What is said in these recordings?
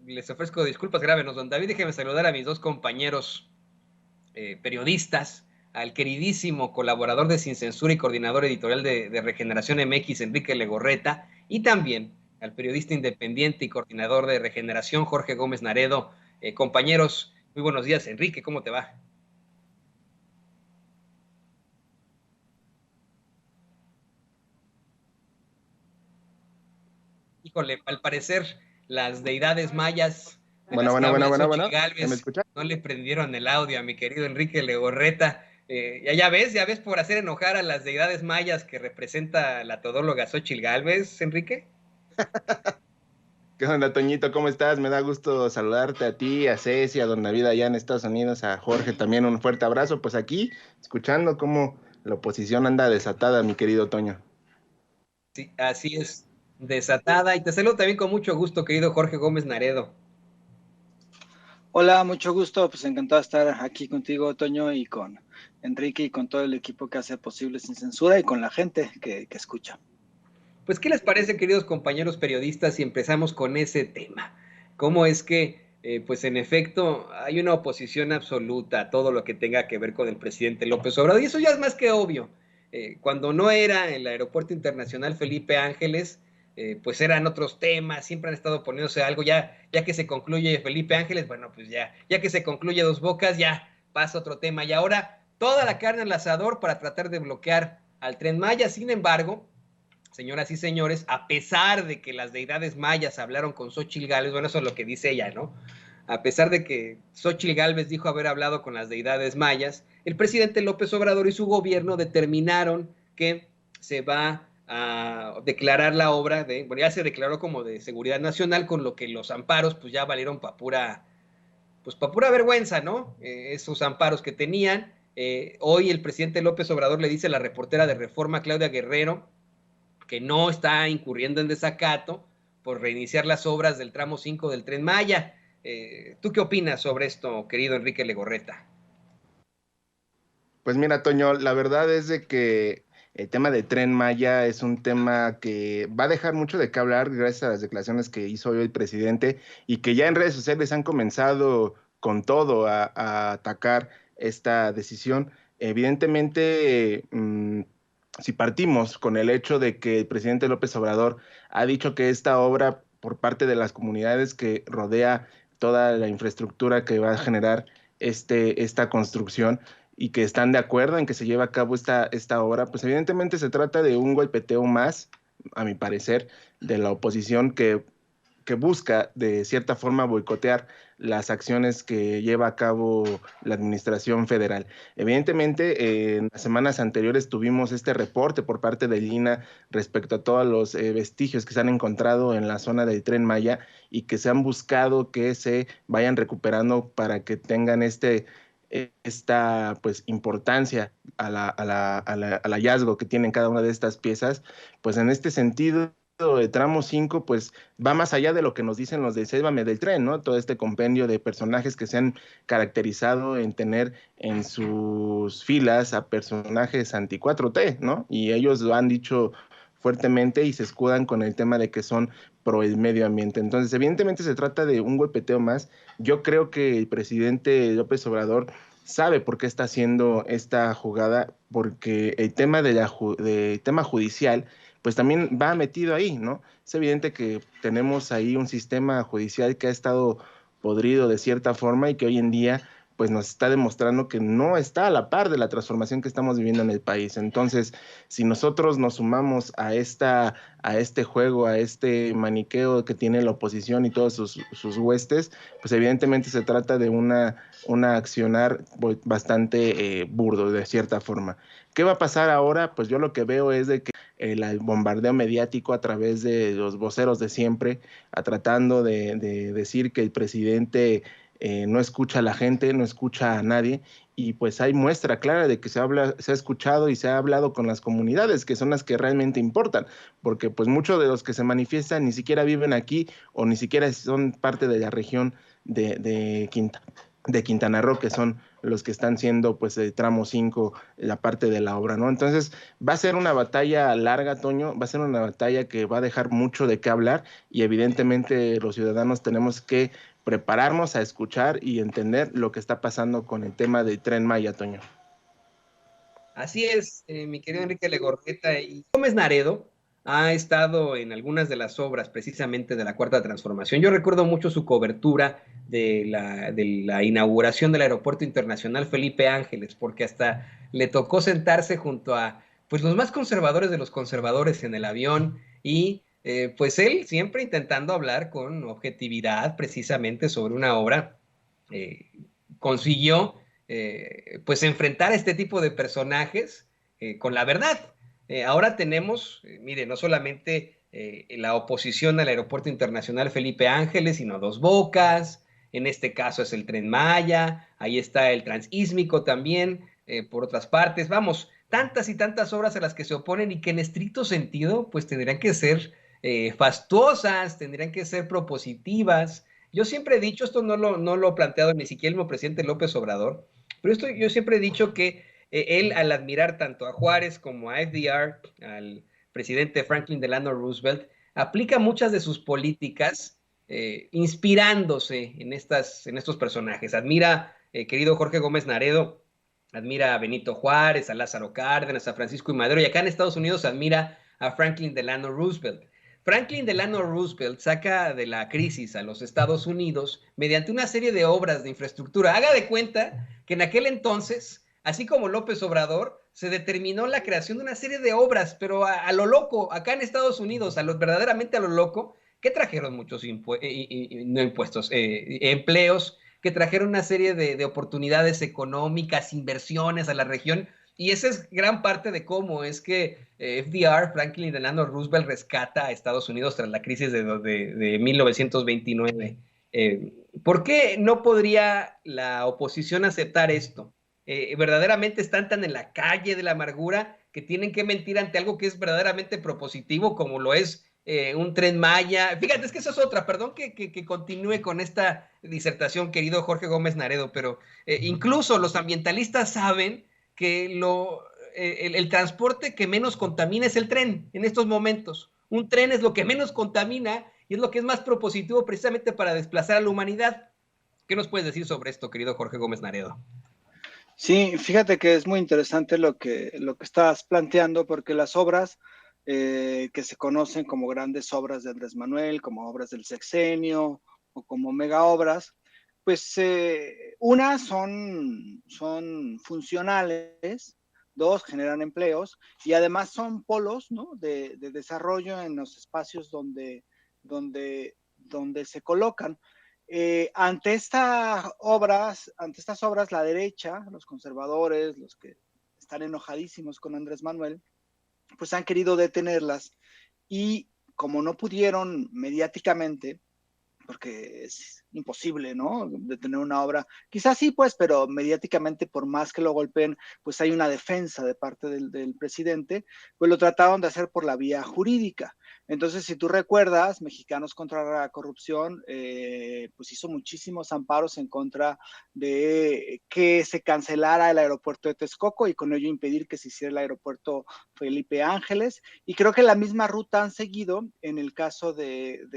les ofrezco disculpas, grábenos, don David. Déjeme saludar a mis dos compañeros periodistas, al queridísimo colaborador de Sin Censura y coordinador editorial de Regeneración MX, Enrique Legorreta, y también al periodista independiente y coordinador de Regeneración, Jorge Gómez Naredo. Compañeros, muy buenos días. Enrique, ¿cómo te va? Híjole, al parecer las deidades mayas de Bueno, las que bueno, bueno, habla bueno, Xochitl bueno. ¿Ya me Gálvez escucha? no le prendieron el audio a mi querido Enrique Legorreta. Ya ves por hacer enojar a las deidades mayas que representa la todóloga Xochitl Gálvez, Enrique. ¿Qué onda, Toñito? ¿Cómo estás? Me da gusto saludarte a ti, a Ceci, a don David allá en Estados Unidos, a Jorge también un fuerte abrazo. Pues aquí, escuchando cómo la oposición anda desatada, mi querido Toño. Sí, así es, desatada. Y te saludo también con mucho gusto, querido Jorge Gómez Naredo. Hola, mucho gusto, pues encantado de estar aquí contigo, Toño, y con Enrique y con todo el equipo que hace posible Sin Censura y con la gente que escucha. Pues, ¿qué les parece, queridos compañeros periodistas, si empezamos con ese tema? ¿Cómo es que, pues en efecto, hay una oposición absoluta a todo lo que tenga que ver con el presidente López Obrador? Y eso ya es más que obvio. Cuando no era el Aeropuerto Internacional Felipe Ángeles, pues eran otros temas, siempre han estado poniéndose algo, ya que se concluye Felipe Ángeles, bueno, pues ya que se concluye Dos Bocas, ya pasa otro tema. Y ahora toda la carne al asador para tratar de bloquear al Tren Maya. Sin embargo, señoras y señores, a pesar de que las deidades mayas hablaron con Xochitl Gálvez, bueno, eso es lo que dice ella, ¿no? A pesar de que Xochitl Gálvez dijo haber hablado con las deidades mayas, el presidente López Obrador y su gobierno determinaron que se va a declarar la obra de, bueno, ya se declaró como de seguridad nacional, con lo que los amparos pues ya valieron para pura, pues para pura vergüenza, ¿no? Esos amparos que tenían. Hoy el presidente López Obrador le dice a la reportera de Reforma, Claudia Guerrero, que no está incurriendo en desacato por reiniciar las obras del tramo 5 del Tren Maya. ¿Tú qué opinas sobre esto, querido Enrique Legorreta? Pues mira, Toño, la verdad es de que el tema de Tren Maya es un tema que va a dejar mucho de qué hablar gracias a las declaraciones que hizo hoy el presidente y que ya en redes sociales han comenzado con todo a atacar esta decisión. Evidentemente, si partimos con el hecho de que el presidente López Obrador ha dicho que esta obra por parte de las comunidades que rodea toda la infraestructura que va a generar esta construcción, y que están de acuerdo en que se lleve a cabo esta obra, pues evidentemente se trata de un golpeteo más, a mi parecer, de la oposición que busca de cierta forma boicotear las acciones que lleva a cabo la administración federal. Evidentemente, en las semanas anteriores tuvimos este reporte por parte de Lina respecto a todos los vestigios que se han encontrado en la zona del Tren Maya y que se han buscado que se vayan recuperando para que tengan esta pues importancia al hallazgo que tienen cada una de estas piezas. Pues en este sentido, de tramo 5 pues va más allá de lo que nos dicen los de Sélvame del Tren, ¿no? Todo este compendio de personajes que se han caracterizado en tener en sus filas a personajes anti 4T, ¿no? Y ellos lo han dicho fuertemente y se escudan con el tema de que son pro el medio ambiente. Entonces, evidentemente se trata de un golpeteo más. Yo creo que el presidente López Obrador sabe por qué está haciendo esta jugada, porque el tema de tema judicial pues también va metido ahí, ¿no? Es evidente que tenemos ahí un sistema judicial que ha estado podrido de cierta forma y que hoy en día pues nos está demostrando que no está a la par de la transformación que estamos viviendo en el país. Entonces, si nosotros nos sumamos a este juego, a este maniqueo que tiene la oposición y todos sus huestes, pues evidentemente se trata de una accionar bastante burdo de cierta forma. ¿Qué va a pasar ahora? Pues yo lo que veo es de que el bombardeo mediático a través de los voceros de siempre, tratando de decir que el presidente no escucha a la gente, no escucha a nadie, y pues hay muestra clara de que se ha escuchado y se ha hablado con las comunidades, que son las que realmente importan, porque pues muchos de los que se manifiestan ni siquiera viven aquí o ni siquiera son parte de la región de Quintana Roo, que son los que están siendo pues el tramo 5, la parte de la obra, ¿no? Entonces va a ser una batalla larga, Toño, va a ser una batalla que va a dejar mucho de qué hablar y evidentemente los ciudadanos tenemos que prepararnos a escuchar y entender lo que está pasando con el tema del Tren Maya, Toño. Así es, mi querido Enrique Legorreta. Y Gómez Naredo ha estado en algunas de las obras precisamente de la Cuarta Transformación. Yo recuerdo mucho su cobertura de la inauguración del Aeropuerto Internacional Felipe Ángeles, porque hasta le tocó sentarse junto a pues, los más conservadores de los conservadores en el avión y pues él siempre intentando hablar con objetividad precisamente sobre una obra, eh, consiguió pues enfrentar a este tipo de personajes con la verdad. Ahora tenemos, mire, no solamente la oposición al Aeropuerto Internacional Felipe Ángeles, sino Dos Bocas, en este caso es el Tren Maya, ahí está el Transísmico también, por otras partes, vamos, tantas y tantas obras a las que se oponen y que en estricto sentido, pues tendrían que ser fastuosas, tendrían que ser propositivas. Yo siempre he dicho, esto no lo ha planteado ni siquiera el mismo presidente López Obrador, pero esto yo siempre he dicho que él al admirar tanto a Juárez como a FDR, al presidente Franklin Delano Roosevelt, aplica muchas de sus políticas inspirándose en estos personajes. Admira, querido Jorge Gómez Naredo, admira a Benito Juárez, a Lázaro Cárdenas, a Francisco y Madero, y acá en Estados Unidos admira a Franklin Delano Roosevelt. Franklin Delano Roosevelt saca de la crisis a los Estados Unidos mediante una serie de obras de infraestructura. Haga de cuenta que en aquel entonces, así como López Obrador, se determinó la creación de una serie de obras, pero a lo loco, acá en Estados Unidos, verdaderamente a lo loco, que trajeron muchos no impuestos, empleos, que trajeron una serie de oportunidades económicas, inversiones a la región, y esa es gran parte de cómo es que FDR, Franklin Delano Roosevelt, rescata a Estados Unidos tras la crisis de 1929. ¿Por qué no podría la oposición aceptar esto? Verdaderamente están tan en la calle de la amargura que tienen que mentir ante algo que es verdaderamente propositivo, como lo es un Tren Maya. Fíjate, es que eso es otra, perdón que continúe con esta disertación, querido Jorge Gómez Naredo, pero incluso los ambientalistas saben que el transporte que menos contamina es el tren en estos momentos. Un tren es lo que menos contamina y es lo que es más propositivo precisamente para desplazar a la humanidad. ¿Qué nos puedes decir sobre esto, querido Jorge Gómez Naredo? Sí, fíjate que es muy interesante lo que estás planteando, porque las obras que se conocen como grandes obras de Andrés Manuel, como obras del sexenio o como mega obras, pues unas son funcionales, dos, generan empleos y además son polos, ¿no?, de desarrollo en los espacios donde se colocan. Ante estas obras, la derecha, los conservadores, los que están enojadísimos con Andrés Manuel, pues han querido detenerlas y como no pudieron mediáticamente, porque es imposible, ¿no?, detener una obra. Quizás sí, pues, pero mediáticamente, por más que lo golpeen, pues hay una defensa de parte del presidente, pues lo trataron de hacer por la vía jurídica. Entonces, si tú recuerdas, Mexicanos contra la Corrupción, pues hizo muchísimos amparos en contra de que se cancelara el aeropuerto de Texcoco y con ello impedir que se hiciera el aeropuerto Felipe Ángeles. Y creo que la misma ruta han seguido en el caso del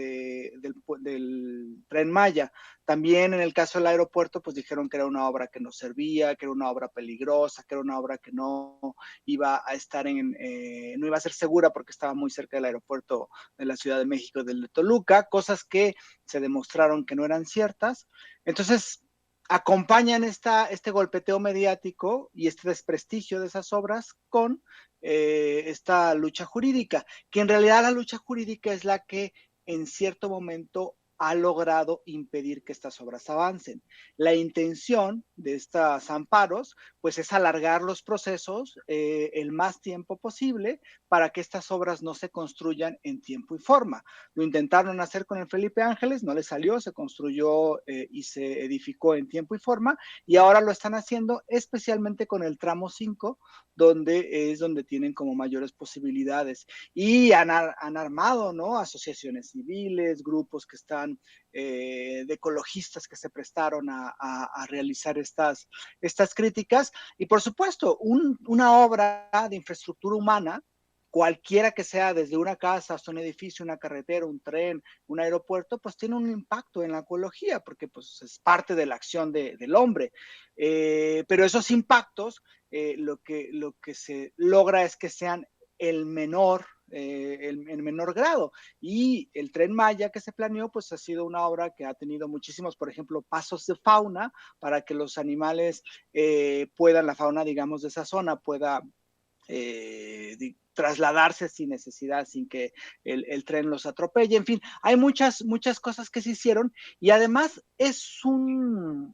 Tren Maya. También en el caso del aeropuerto, pues dijeron que era una obra que no servía, que era una obra peligrosa, que era una obra que no iba a estar no iba a ser segura porque estaba muy cerca del aeropuerto de la Ciudad de México, del de Toluca, cosas que se demostraron que no eran ciertas. Entonces, acompañan este golpeteo mediático y este desprestigio de esas obras con esta lucha jurídica, que en realidad la lucha jurídica es la que en cierto momento ha logrado impedir que estas obras avancen. La intención de estos amparos, pues, es alargar los procesos el más tiempo posible para que estas obras no se construyan en tiempo y forma. Lo intentaron hacer con el Felipe Ángeles, no les salió, se construyó y se edificó en tiempo y forma, y ahora lo están haciendo especialmente con el tramo 5, donde tienen como mayores posibilidades. Y han armado, ¿no?, asociaciones civiles, grupos que están de ecologistas que se prestaron a realizar estas críticas. Y por supuesto, una obra de infraestructura humana, cualquiera que sea, desde una casa hasta un edificio, una carretera, un tren, un aeropuerto, pues tiene un impacto en la ecología, porque pues es parte de la acción del hombre. Pero esos impactos, lo que se logra es que sean el menor grado. Y el Tren Maya que se planeó, pues ha sido una obra que ha tenido muchísimos, por ejemplo, pasos de fauna para que los animales la fauna, digamos, de esa zona pueda trasladarse sin necesidad, sin que el tren los atropelle. En fin, hay muchas cosas que se hicieron y además es un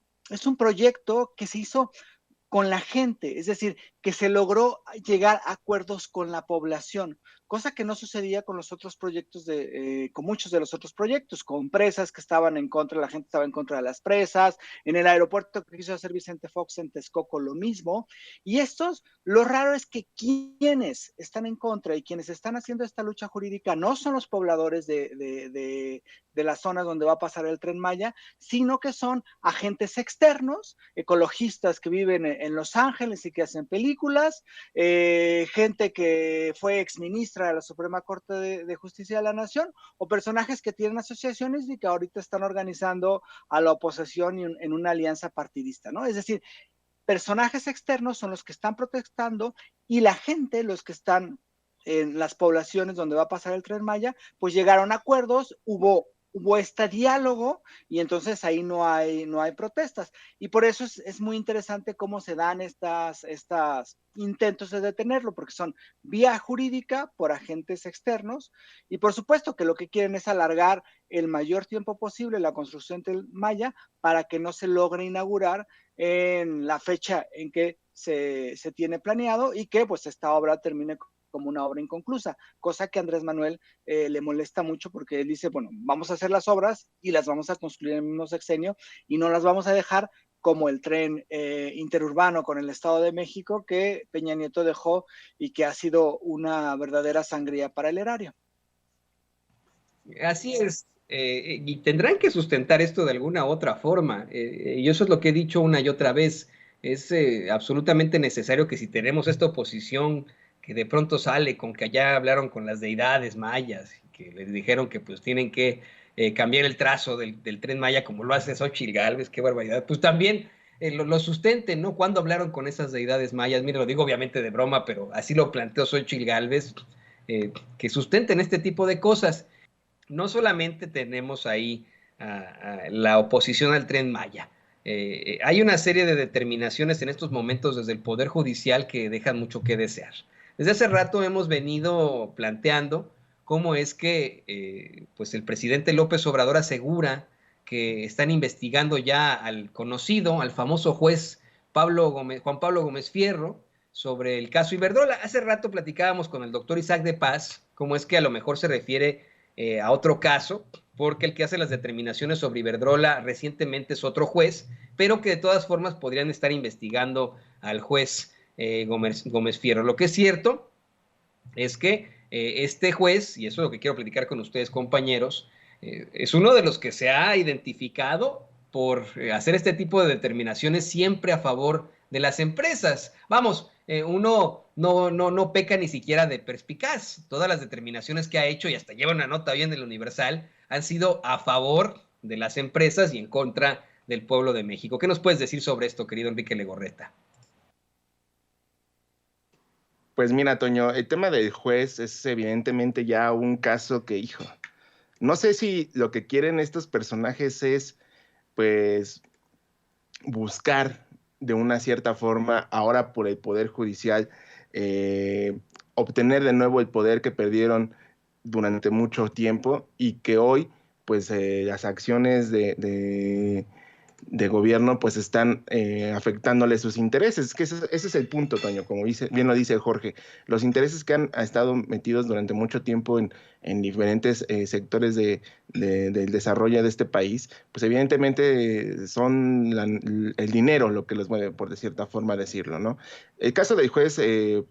proyecto que se hizo con la gente, es decir, que se logró llegar a acuerdos con la población, cosa que no sucedía con los otros proyectos, con muchos de los otros proyectos, con presas que estaban en contra, la gente estaba en contra de las presas, en el aeropuerto que quiso hacer Vicente Fox en Texcoco lo mismo, y lo raro es que quienes están en contra y quienes están haciendo esta lucha jurídica no son los pobladores de las zonas donde va a pasar el Tren Maya, sino que son agentes externos, ecologistas que viven en Los Ángeles y que hacen películas, gente que fue exministra de la Suprema Corte de Justicia de la Nación, o personajes que tienen asociaciones y que ahorita están organizando a la oposición en una alianza partidista, ¿no? Es decir, personajes externos son los que están protestando y la gente, los que están en las poblaciones donde va a pasar el Tren Maya, pues llegaron a acuerdos, hubo este diálogo y entonces ahí no hay protestas. Y por eso es muy interesante cómo se dan estas intentos de detenerlo, porque son vía jurídica por agentes externos y por supuesto que lo que quieren es alargar el mayor tiempo posible la construcción del Maya para que no se logre inaugurar en la fecha en que se tiene planeado y que pues esta obra termine como una obra inconclusa, cosa que a Andrés Manuel le molesta mucho porque él dice, bueno, vamos a hacer las obras y las vamos a construir en el mismo sexenio y no las vamos a dejar como el tren interurbano con el Estado de México que Peña Nieto dejó y que ha sido una verdadera sangría para el erario. Así es. Y tendrán que sustentar esto de alguna otra forma. Y eso es lo que he dicho una y otra vez. Es absolutamente necesario que si tenemos esta oposición que de pronto sale con que allá hablaron con las deidades mayas y que les dijeron que pues tienen que cambiar el trazo del Tren Maya como lo hace Xóchitl Gálvez, qué barbaridad, pues también lo sustenten, ¿no? ¿Cuándo hablaron con esas deidades mayas? Mire, lo digo obviamente de broma, pero así lo planteó Xóchitl Gálvez, que sustenten este tipo de cosas. No solamente tenemos ahí la oposición al Tren Maya, hay una serie de determinaciones en estos momentos desde el Poder Judicial que dejan mucho que desear. Desde hace rato hemos venido planteando cómo es que pues el presidente López Obrador asegura que están investigando ya al conocido, al famoso juez Juan Pablo Gómez Fierro, sobre el caso Iberdrola. Hace rato platicábamos con el doctor Isaac de Paz, cómo es que a lo mejor se refiere a otro caso, porque el que hace las determinaciones sobre Iberdrola recientemente es otro juez, pero que de todas formas podrían estar investigando al juez Gómez Fierro. Lo que es cierto es que este juez, y eso es lo que quiero platicar con ustedes, compañeros, es uno de los que se ha identificado por hacer este tipo de determinaciones siempre a favor de las empresas. Vamos, uno no peca ni siquiera de perspicaz. Todas las determinaciones que ha hecho, y hasta lleva una nota bien del Universal, han sido a favor de las empresas y en contra del pueblo de México. ¿Qué nos puedes decir sobre esto, querido Enrique Legorreta? Pues mira, Toño, el tema del juez es evidentemente ya un caso que, hijo, no sé si lo que quieren estos personajes es, pues, buscar de una cierta forma, ahora por el Poder Judicial, obtener de nuevo el poder que perdieron durante mucho tiempo y que hoy, pues, las acciones de gobierno pues están afectándole sus intereses. Que ese es el punto, Toño, como bien lo dice Jorge. Los intereses que han estado metidos durante mucho tiempo en diferentes sectores del desarrollo de este país, pues evidentemente son el dinero lo que los mueve, por de cierta forma decirlo, ¿no? El caso del juez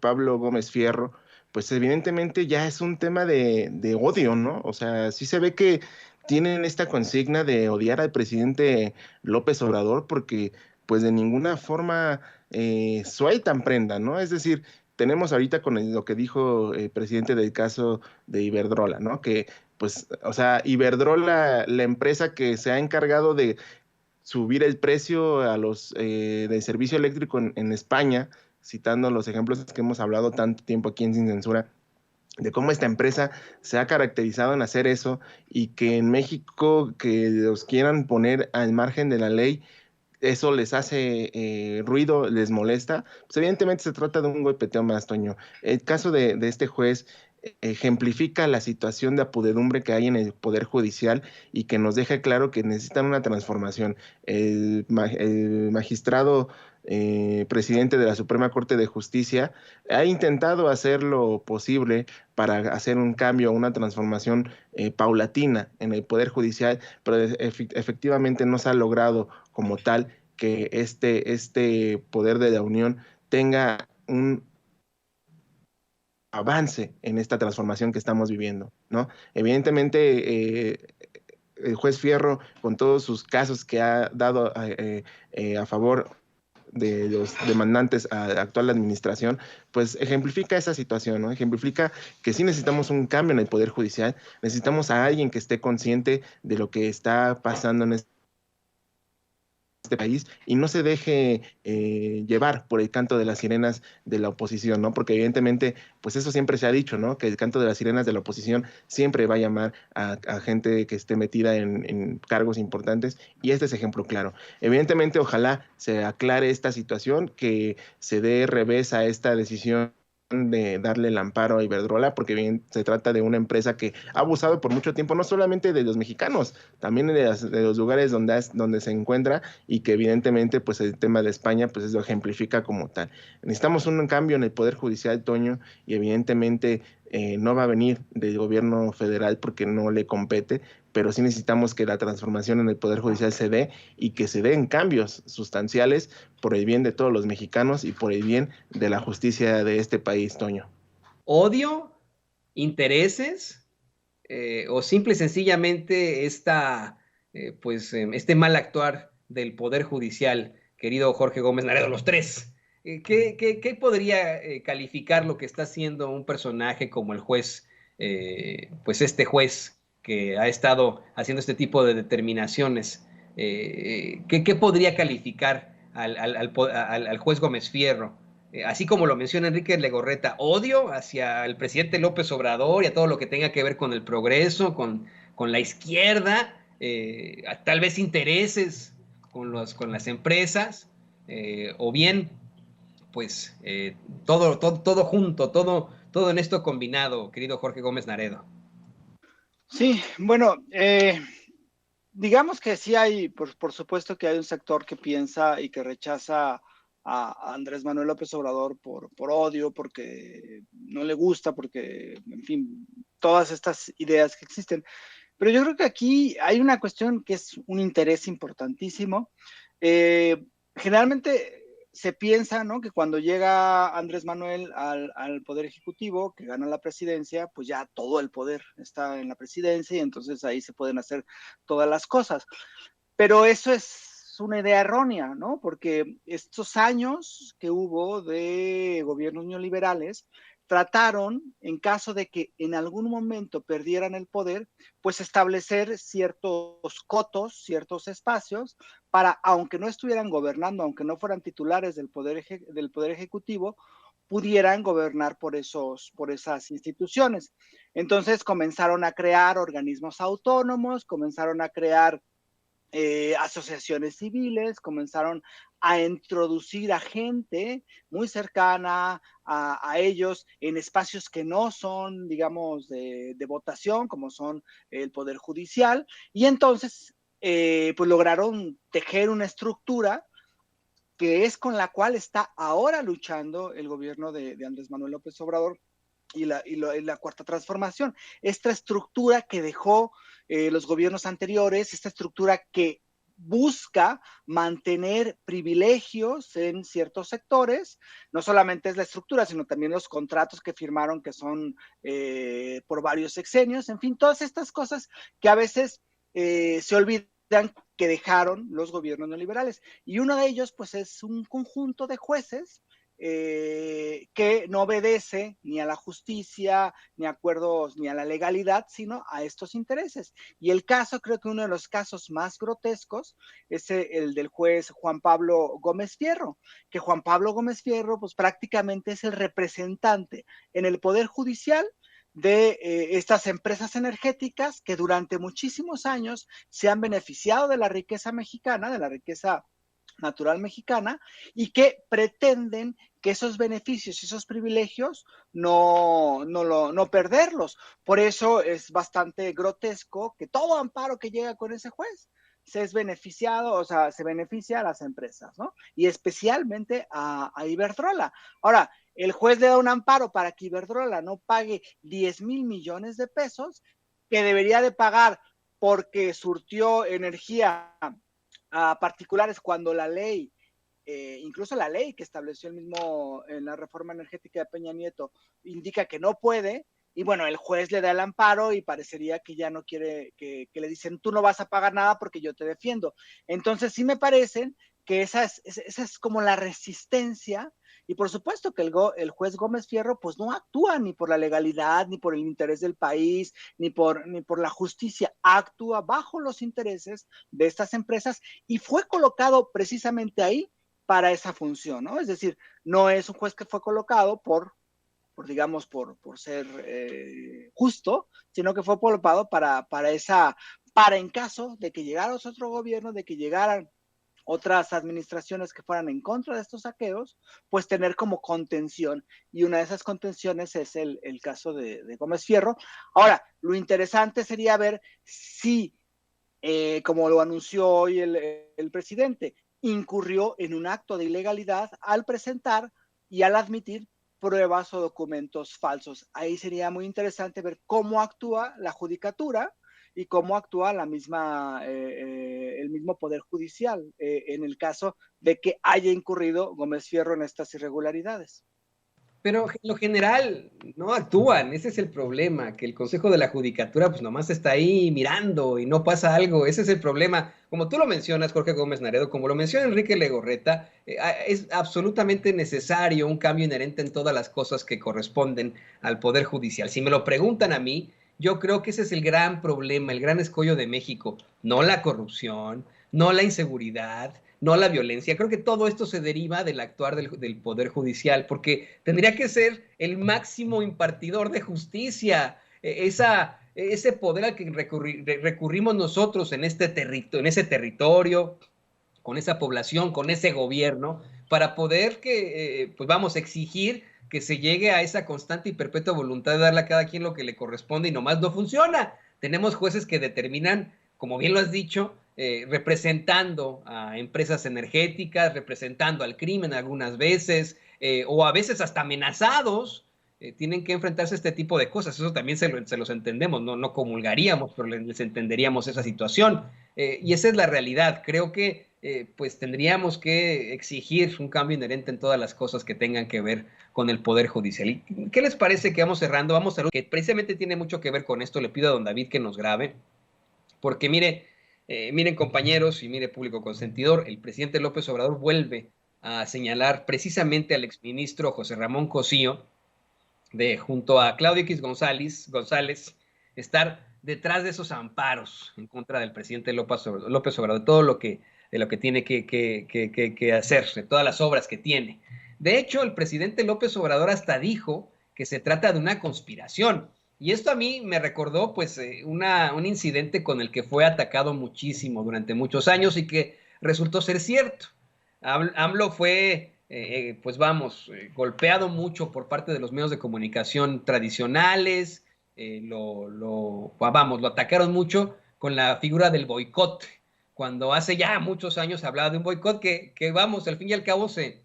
Pablo Gómez Fierro, pues evidentemente ya es un tema de odio, ¿no? O sea, sí se ve que tienen esta consigna de odiar al presidente López Obrador porque pues de ninguna forma sueltan prenda, ¿no? Es decir, tenemos ahorita con lo que dijo el presidente del caso de Iberdrola, ¿no? Que pues, o sea, Iberdrola, la empresa que se ha encargado de subir el precio a los del servicio eléctrico en España, citando los ejemplos que hemos hablado tanto tiempo aquí en Sin Censura, de cómo esta empresa se ha caracterizado en hacer eso y que en México que los quieran poner al margen de la ley, eso les hace ruido, les molesta, pues evidentemente se trata de un golpeteo más, Toño. El caso de este juez ejemplifica la situación de apodedumbre que hay en el Poder Judicial y que nos deja claro que necesitan una transformación. El magistrado presidente de la Suprema Corte de Justicia ha intentado hacer lo posible para hacer un cambio, una transformación paulatina en el Poder Judicial, pero efectivamente no se ha logrado como tal que este poder de la Unión tenga un avance en esta transformación que estamos viviendo, ¿no? Evidentemente, el juez Fierro, con todos sus casos que ha dado a favor de los demandantes a la actual administración, pues ejemplifica esa situación, ¿no? Ejemplifica que sí necesitamos un cambio en el Poder Judicial, necesitamos a alguien que esté consciente de lo que está pasando en este país y no se deje llevar por el canto de las sirenas de la oposición, ¿no? Porque evidentemente, pues eso siempre se ha dicho, ¿no? Que el canto de las sirenas de la oposición siempre va a llamar a gente que esté metida en cargos importantes y este es ejemplo claro. Evidentemente, ojalá se aclare esta situación, que se dé revés a esta decisión de darle el amparo a Iberdrola, porque bien se trata de una empresa que ha abusado por mucho tiempo, no solamente de los mexicanos, también de los lugares donde se encuentra y que evidentemente pues el tema de España pues lo ejemplifica como tal. Necesitamos un cambio en el Poder Judicial, Toño, y evidentemente no va a venir del gobierno federal porque no le compete, pero sí necesitamos que la transformación en el Poder Judicial se dé y que se den cambios sustanciales por el bien de todos los mexicanos y por el bien de la justicia de este país, Toño. ¿Odio? ¿Intereses? ¿O simple y sencillamente este mal actuar del Poder Judicial, querido Jorge Gómez Naredo, los tres? ¿Qué podría calificar lo que está haciendo un personaje como el juez, pues este juez que ha estado haciendo este tipo de determinaciones? ¿Qué podría calificar al juez Gómez Fierro? Así como lo menciona Enrique Legorreta, odio hacia el presidente López Obrador y a todo lo que tenga que ver con el progreso, con la izquierda, tal vez intereses con las empresas, o bien, pues, todo junto, todo en esto combinado, querido Jorge Gómez Naredo. Sí, bueno, digamos que sí hay, por supuesto que hay un sector que piensa y que rechaza a Andrés Manuel López Obrador por odio, porque no le gusta, porque, en fin, todas estas ideas que existen. Pero yo creo que aquí hay una cuestión que es un interés importantísimo. Generalmente se piensa, ¿no?, que cuando llega Andrés Manuel al Poder Ejecutivo, que gana la presidencia, pues ya todo el poder está en la presidencia y entonces ahí se pueden hacer todas las cosas. Pero eso es una idea errónea, ¿no? Porque estos años que hubo de gobiernos neoliberales trataron, en caso de que en algún momento perdieran el poder, pues establecer ciertos cotos, ciertos espacios para, aunque no estuvieran gobernando, aunque no fueran titulares del poder ejecutivo, pudieran gobernar por esas instituciones. Entonces comenzaron a crear organismos autónomos, comenzaron a crear asociaciones civiles, comenzaron a introducir a gente muy cercana a ellos en espacios que no son, digamos, de votación, como son el Poder Judicial, y entonces pues lograron tejer una estructura que es con la cual está ahora luchando el gobierno de Andrés Manuel López Obrador y la cuarta transformación. Esta estructura que dejó los gobiernos anteriores, esta estructura que busca mantener privilegios en ciertos sectores, no solamente es la estructura, sino también los contratos que firmaron que son por varios sexenios, en fin, todas estas cosas que a veces se olvidan que dejaron los gobiernos neoliberales. Y uno de ellos, pues, es un conjunto de jueces que no obedece ni a la justicia, ni a acuerdos, ni a la legalidad, sino a estos intereses. Y el caso, creo que uno de los casos más grotescos es el del juez Juan Pablo Gómez Fierro, que Juan Pablo Gómez Fierro, pues prácticamente es el representante en el Poder Judicial de estas empresas energéticas que durante muchísimos años se han beneficiado de la riqueza mexicana, de la riqueza natural mexicana, y que pretenden que esos beneficios y esos privilegios no perderlos. Por eso es bastante grotesco que todo amparo que llega con ese juez se es beneficiado, o sea, se beneficia a las empresas, ¿no? Y especialmente a Iberdrola. Ahora, el juez le da un amparo para que Iberdrola no pague 10,000 millones de pesos, que debería de pagar porque surtió energía a particulares cuando la ley, incluso la ley que estableció el mismo en la reforma energética de Peña Nieto, indica que no puede, y bueno, el juez le da el amparo y parecería que ya no quiere, que le dicen, tú no vas a pagar nada porque yo te defiendo. Entonces sí me parecen que esa es como la resistencia, y por supuesto que el juez Gómez Fierro pues no actúa ni por la legalidad, ni por el interés del país, ni por la justicia, actúa bajo los intereses de estas empresas y fue colocado precisamente ahí para esa función, ¿no? Es decir, no es un juez que fue colocado por ser justo, sino que fue colocado para en caso de que llegara otro gobierno, de que llegaran otras administraciones que fueran en contra de estos saqueos, pues tener como contención. Y una de esas contenciones es el caso de Gómez Fierro. Ahora, lo interesante sería ver si, como lo anunció hoy el presidente, incurrió en un acto de ilegalidad al presentar y al admitir pruebas o documentos falsos. Ahí sería muy interesante ver cómo actúa la judicatura y cómo actúa el mismo Poder Judicial en el caso de que haya incurrido Gómez Fierro en estas irregularidades. Pero en lo general no actúan, ese es el problema, que el Consejo de la Judicatura pues nomás está ahí mirando y no pasa algo, ese es el problema. Como tú lo mencionas, Jorge Gómez Naredo, como lo menciona Enrique Legorreta, es absolutamente necesario un cambio inherente en todas las cosas que corresponden al Poder Judicial. Si me lo preguntan a mí, yo creo que ese es el gran problema, el gran escollo de México, no la corrupción, no la inseguridad, no la violencia. Creo que todo esto se deriva del actuar del Poder Judicial, porque tendría que ser el máximo impartidor de justicia, ese poder al que recurrimos nosotros en ese territorio, con esa población, con ese gobierno, para poder exigir que se llegue a esa constante y perpetua voluntad de darle a cada quien lo que le corresponde y nomás no funciona. Tenemos jueces que determinan, como bien lo has dicho, representando a empresas energéticas, representando al crimen algunas veces, o a veces hasta amenazados, tienen que enfrentarse a este tipo de cosas. Eso también se los entendemos, no comulgaríamos, pero les entenderíamos esa situación. Y esa es la realidad. Creo que pues tendríamos que exigir un cambio inherente en todas las cosas que tengan que ver con el Poder Judicial. ¿Y qué les parece que vamos cerrando? Vamos a ver que precisamente tiene mucho que ver con esto. Le pido a don David que nos grabe, porque miren compañeros y mire público consentidor, el presidente López Obrador vuelve a señalar precisamente al exministro José Ramón Cosío, junto a Claudio X González, estar detrás de esos amparos en contra del presidente López Obrador, de lo que tiene que hacer, de todas las obras que tiene. De hecho, el presidente López Obrador hasta dijo que se trata de una conspiración. Y esto a mí me recordó pues un incidente con el que fue atacado muchísimo durante muchos años y que resultó ser cierto. AMLO fue golpeado mucho por parte de los medios de comunicación tradicionales, lo atacaron mucho con la figura del boicot, cuando hace ya muchos años hablaba de un boicot que al fin y al cabo se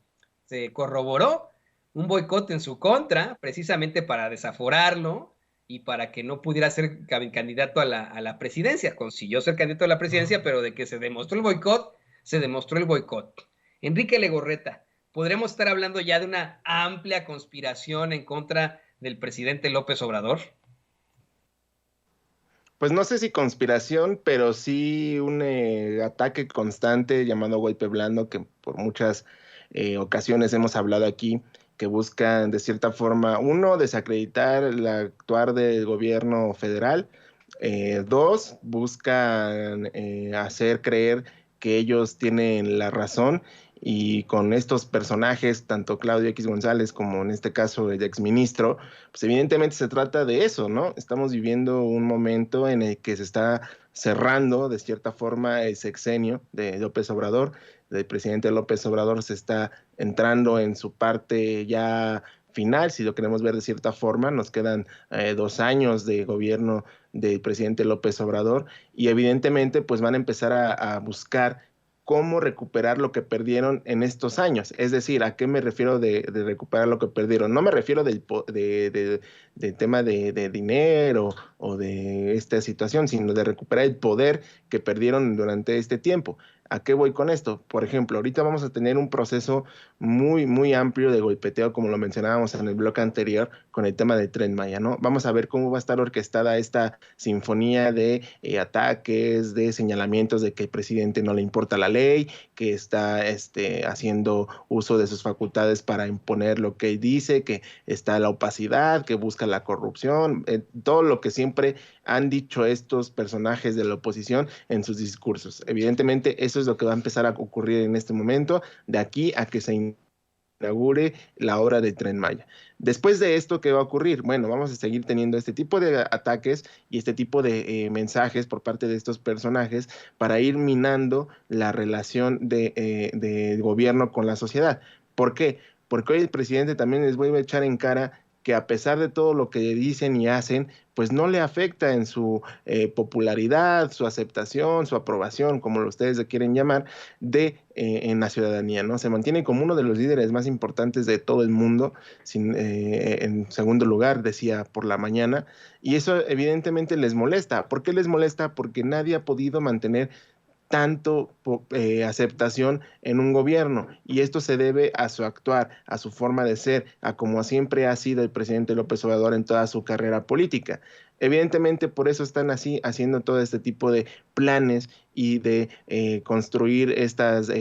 corroboró, un boicot en su contra, precisamente para desaforarlo y para que no pudiera ser candidato a la presidencia. Consiguió ser candidato a la presidencia, pero de que se demostró el boicot, se demostró el boicot. Enrique Legorreta, ¿podremos estar hablando ya de una amplia conspiración en contra del presidente López Obrador? Pues no sé si conspiración, pero sí un ataque constante llamado golpe blando, que por muchas ocasiones hemos hablado aquí, que buscan de cierta forma, uno, desacreditar el actuar del gobierno federal, dos, buscan hacer creer que ellos tienen la razón y con estos personajes, tanto Claudio X González como en este caso el exministro, pues evidentemente se trata de eso, ¿no? Estamos viviendo un momento en el que se está cerrando de cierta forma el sexenio de López Obrador, del presidente López Obrador se está entrando en su parte ya final, si lo queremos ver de cierta forma, nos quedan 2 años de gobierno del presidente López Obrador y evidentemente pues van a empezar a buscar cómo recuperar lo que perdieron en estos años. Es decir, ¿a qué me refiero de recuperar lo que perdieron? No me refiero del tema de dinero o de esta situación, sino de recuperar el poder que perdieron durante este tiempo. ¿A qué voy con esto? Por ejemplo, ahorita vamos a tener un proceso muy, muy amplio de golpeteo, como lo mencionábamos en el bloque anterior, con el tema del Tren Maya, ¿no? Vamos a ver cómo va a estar orquestada esta sinfonía de ataques, de señalamientos de que el presidente no le importa la ley, que está haciendo uso de sus facultades para imponer lo que él dice, que está la opacidad, que busca la corrupción, todo lo que siempre han dicho estos personajes de la oposición en sus discursos. Evidentemente, eso es lo que va a empezar a ocurrir en este momento, de aquí a que se inaugure la obra de Tren Maya. Después de esto, ¿qué va a ocurrir? Bueno, vamos a seguir teniendo este tipo de ataques y este tipo de mensajes por parte de estos personajes para ir minando la relación de gobierno con la sociedad. ¿Por qué? Porque hoy el presidente también les vuelve a echar en cara que a pesar de todo lo que dicen y hacen, pues no le afecta en su popularidad, su aceptación, su aprobación, como ustedes le quieren llamar, en la ciudadanía, ¿no? Se mantiene como uno de los líderes más importantes de todo el mundo, en segundo lugar, decía por la mañana, y eso evidentemente les molesta. ¿Por qué les molesta? Porque nadie ha podido mantener tanto aceptación en un gobierno y esto se debe a su actuar, a su forma de ser, a como siempre ha sido el presidente López Obrador en toda su carrera política. Evidentemente por eso están así haciendo todo este tipo de planes y de construir estas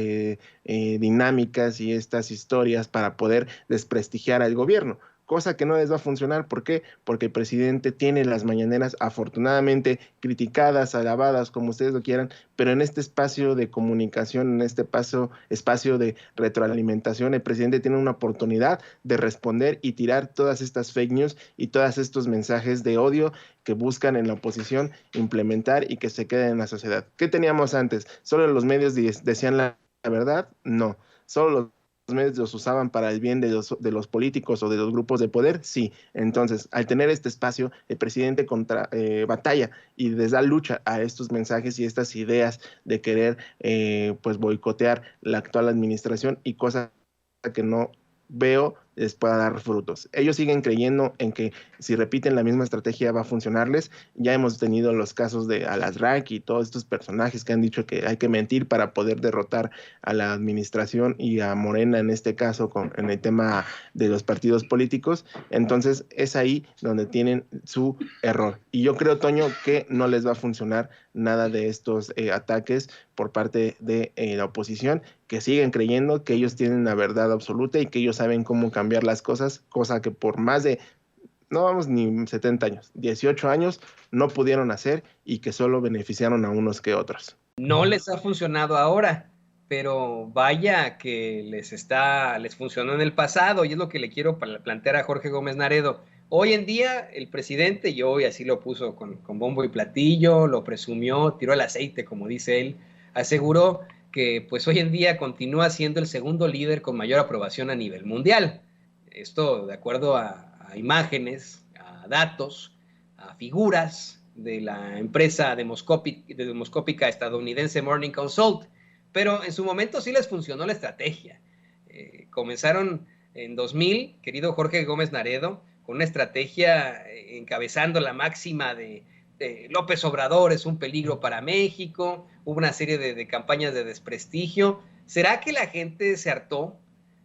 dinámicas y estas historias para poder desprestigiar al gobierno, cosa que no les va a funcionar. ¿Por qué? Porque el presidente tiene las mañaneras afortunadamente criticadas, alabadas, como ustedes lo quieran, pero en este espacio de comunicación, en este espacio de retroalimentación, el presidente tiene una oportunidad de responder y tirar todas estas fake news y todos estos mensajes de odio que buscan en la oposición implementar y que se queden en la sociedad. ¿Qué teníamos antes? ¿Solo los medios decían la verdad? No. ¿Solo los medios los usaban para el bien de los políticos o de los grupos de poder? Sí. Entonces, al tener este espacio, el presidente batalla y les da lucha a estos mensajes y estas ideas de querer pues boicotear la actual administración y cosa que no veo les pueda dar frutos. Ellos siguen creyendo en que si repiten la misma estrategia va a funcionarles. Ya hemos tenido los casos de Alasrak y todos estos personajes que han dicho que hay que mentir para poder derrotar a la administración y a Morena en este caso en el tema de los partidos políticos. Entonces es ahí donde tienen su error. Y yo creo, Toño, que no les va a funcionar nada de estos ataques por parte de la oposición, que siguen creyendo que ellos tienen la verdad absoluta y que ellos saben cómo cambiar las cosas, cosa que por más de, no vamos ni 70 años, 18 años no pudieron hacer y que solo beneficiaron a unos que otros. No les ha funcionado ahora, pero vaya que les funcionó en el pasado y es lo que le quiero plantear a Jorge Gómez Naredo. Hoy en día el presidente, y hoy así lo puso con bombo y platillo, lo presumió, tiró el aceite, como dice él, aseguró que pues hoy en día continúa siendo el segundo líder con mayor aprobación a nivel mundial. Esto de acuerdo a imágenes, a datos, a figuras de la empresa demoscópica estadounidense Morning Consult, pero en su momento sí les funcionó la estrategia. Comenzaron en 2000, querido Jorge Gómez Naredo, con una estrategia encabezando la máxima de López Obrador es un peligro para México, hubo una serie de campañas de desprestigio. ¿Será que la gente se hartó?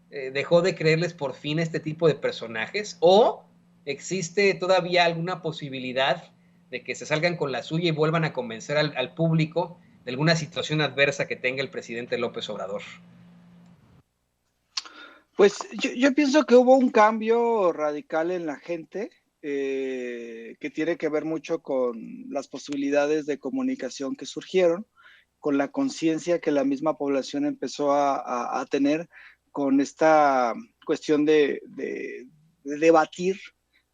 ¿Dejó de creerles por fin este tipo de personajes? ¿O existe todavía alguna posibilidad de que se salgan con la suya y vuelvan a convencer al público de alguna situación adversa que tenga el presidente López Obrador? Pues yo pienso que hubo un cambio radical en la gente, que tiene que ver mucho con las posibilidades de comunicación que surgieron, con la conciencia que la misma población empezó a tener con esta cuestión de debatir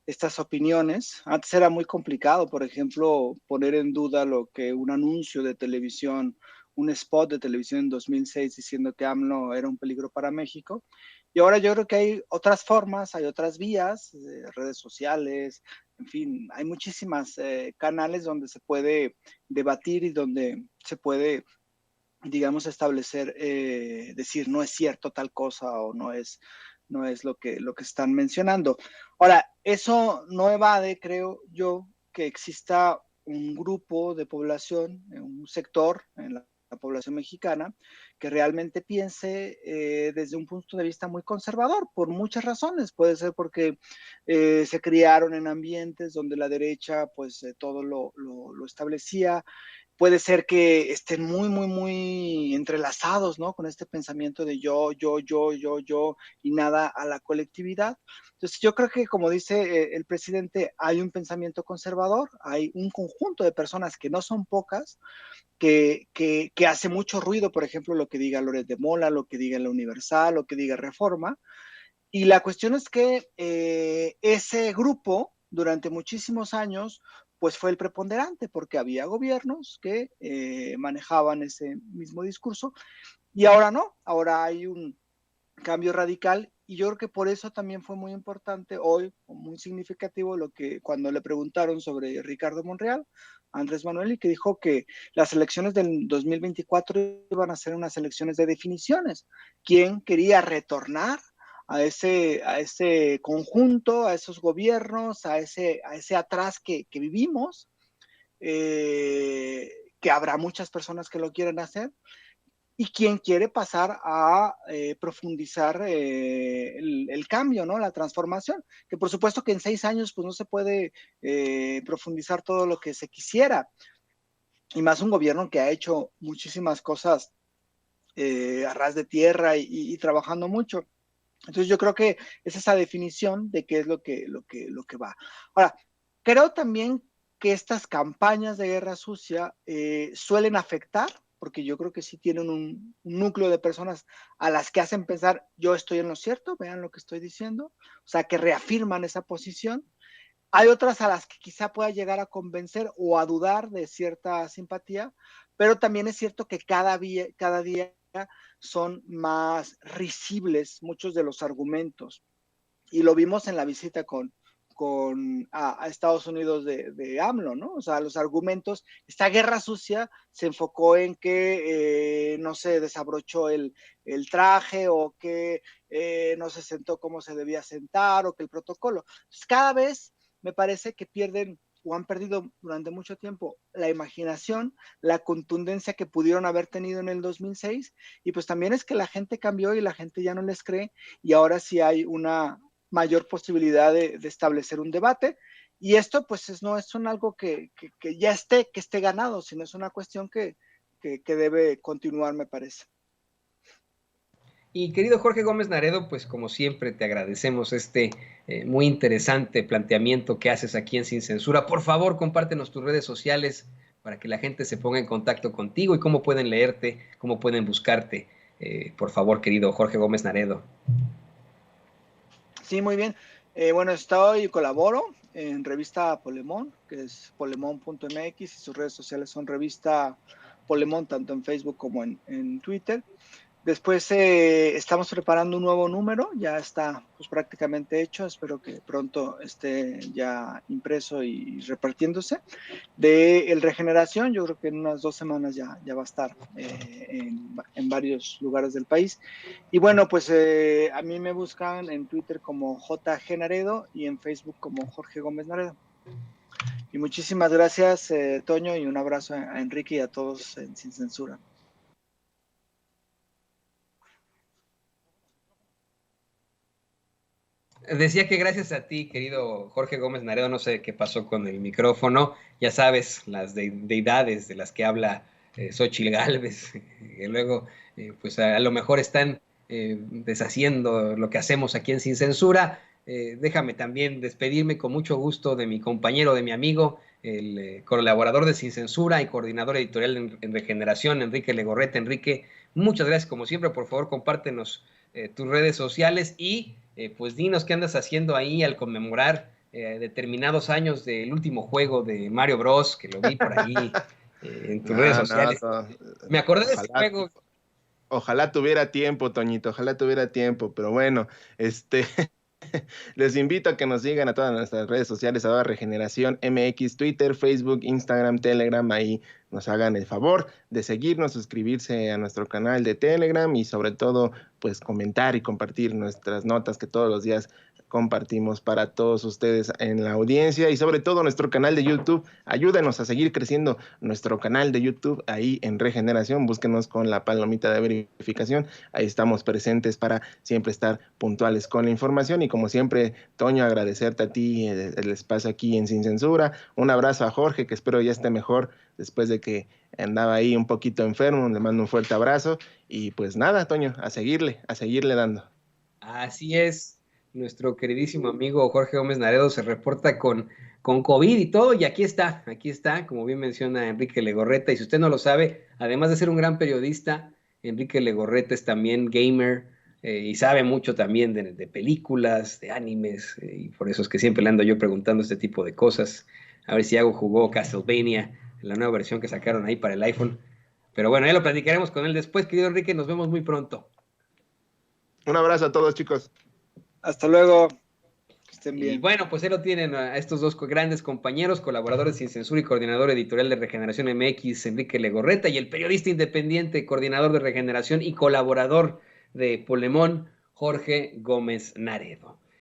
estas opiniones. Antes era muy complicado, por ejemplo, poner en duda lo que un anuncio de televisión, un spot de televisión en 2006 diciendo que AMLO era un peligro para México. Y ahora yo creo que hay otras formas, hay otras vías, redes sociales, en fin, hay muchísimas canales donde se puede debatir y donde se puede, digamos, establecer, decir no es cierto tal cosa o no es lo que están mencionando. Ahora, eso no evade, creo yo, que exista un grupo de población, un sector en la población mexicana, que realmente piense desde un punto de vista muy conservador, por muchas razones. Puede ser porque se criaron en ambientes donde la derecha, pues, todo lo establecía. Puede ser que estén muy entrelazados, ¿no? Con este pensamiento de yo, y nada a la colectividad. Entonces, yo creo que, como dice el presidente, hay un pensamiento conservador, hay un conjunto de personas que no son pocas, que hace mucho ruido, por ejemplo, lo que diga Loret de Mola, lo que diga La Universal, lo que diga Reforma. Y la cuestión es que ese grupo, durante muchísimos años, pues fue el preponderante, porque había gobiernos que manejaban ese mismo discurso, y ahora no, ahora hay un cambio radical, y yo creo que por eso también fue muy importante hoy, muy significativo, lo que cuando le preguntaron sobre Ricardo Monreal, Andrés Manuel, y que dijo que las elecciones del 2024 iban a ser unas elecciones de definiciones. ¿Quién quería retornar a ese conjunto, a esos gobiernos, a ese atrás que vivimos? Que habrá muchas personas que lo quieren hacer, y quien quiere pasar a profundizar el cambio, ¿no? La transformación, que por supuesto que en 6 años pues no se puede profundizar todo lo que se quisiera, y más un gobierno que ha hecho muchísimas cosas a ras de tierra y trabajando mucho. Entonces yo creo que es esa definición de qué es lo que va. Ahora, creo también que estas campañas de guerra sucia suelen afectar, porque yo creo que sí tienen un núcleo de personas a las que hacen pensar, yo estoy en lo cierto, vean lo que estoy diciendo, o sea, que reafirman esa posición. Hay otras a las que quizá pueda llegar a convencer o a dudar de cierta simpatía, pero también es cierto que cada día son más risibles muchos de los argumentos. Y lo vimos en la visita a Estados Unidos de AMLO, ¿no? O sea, los argumentos, esta guerra sucia se enfocó en que no se desabrochó el traje, o que no se sentó como se debía sentar, o que el protocolo. Entonces, cada vez me parece que pierden o han perdido durante mucho tiempo la imaginación, la contundencia que pudieron haber tenido en el 2006, y pues también es que la gente cambió y la gente ya no les cree, y ahora sí hay una mayor posibilidad de establecer un debate, y esto pues no es algo que ya que esté ganado, sino es una cuestión que debe continuar, me parece. Y querido Jorge Gómez Naredo, pues como siempre te agradecemos este muy interesante planteamiento que haces aquí en Sin Censura. Por favor, compártenos tus redes sociales para que la gente se ponga en contacto contigo y cómo pueden leerte, cómo pueden buscarte. Por favor, querido Jorge Gómez Naredo. Sí, muy bien. Bueno, estoy y colaboro en revista Polemón, que es polemón.mx, y sus redes sociales son revista Polemón, tanto en Facebook como en Twitter. Después estamos preparando un nuevo número, ya está pues prácticamente hecho, espero que pronto esté ya impreso y repartiéndose. De El Regeneración, yo creo que en unas 2 semanas ya va a estar en varios lugares del país. Y bueno, pues a mí me buscan en Twitter como JG Naredo y en Facebook como Jorge Gómez Naredo. Y muchísimas gracias, Toño, y un abrazo a Enrique y a todos en Sin Censura. Decía que gracias a ti, querido Jorge Gómez Naredo, no sé qué pasó con el micrófono, ya sabes, las deidades de las que habla Xóchitl Gálvez, que luego pues a lo mejor están deshaciendo lo que hacemos aquí en Sin Censura. Déjame también despedirme con mucho gusto de mi compañero, de mi amigo, el colaborador de Sin Censura y coordinador editorial en Regeneración, Enrique Legorreta. Enrique, muchas gracias como siempre, por favor compártenos tus redes sociales y pues dinos qué andas haciendo ahí al conmemorar determinados años del último juego de Mario Bros, que lo vi por ahí en tus redes sociales. Me acordé de ese juego. Ojalá tuviera tiempo, Toñito, ojalá tuviera tiempo, pero bueno, les invito a que nos sigan a todas nuestras redes sociales, @Regeneración MX, Twitter, Facebook, Instagram, Telegram, ahí nos hagan el favor de seguirnos, suscribirse a nuestro canal de Telegram y sobre todo, pues comentar y compartir nuestras notas que todos los días compartimos para todos ustedes en la audiencia y sobre todo nuestro canal de YouTube. Ayúdenos a seguir creciendo nuestro canal de YouTube ahí en Regeneración. Búsquenos con la palomita de verificación. Ahí estamos presentes para siempre estar puntuales con la información y como siempre, Toño, agradecerte a ti el espacio aquí en Sin Censura. Un abrazo a Jorge, que espero ya esté mejor después de que andaba ahí un poquito enfermo. Le mando un fuerte abrazo y pues nada, Toño, a seguirle dando. Así es. Nuestro queridísimo amigo Jorge Gómez Naredo se reporta con COVID y todo, y aquí está, como bien menciona Enrique Legorreta, y si usted no lo sabe, además de ser un gran periodista, Enrique Legorreta es también gamer, y sabe mucho también de películas, de animes, y por eso es que siempre le ando yo preguntando este tipo de cosas, a ver si Iago jugó Castlevania, la nueva versión que sacaron ahí para el iPhone, pero bueno, ya lo platicaremos con él después, querido Enrique, nos vemos muy pronto. Un abrazo a todos, chicos. Hasta luego. Que estén bien. Y bueno, pues ahí lo tienen a estos dos grandes compañeros, colaboradores Sin Censura y coordinador editorial de Regeneración MX, Enrique Legorreta, y el periodista independiente, coordinador de Regeneración y colaborador de Polemón, Jorge Gómez Naredo.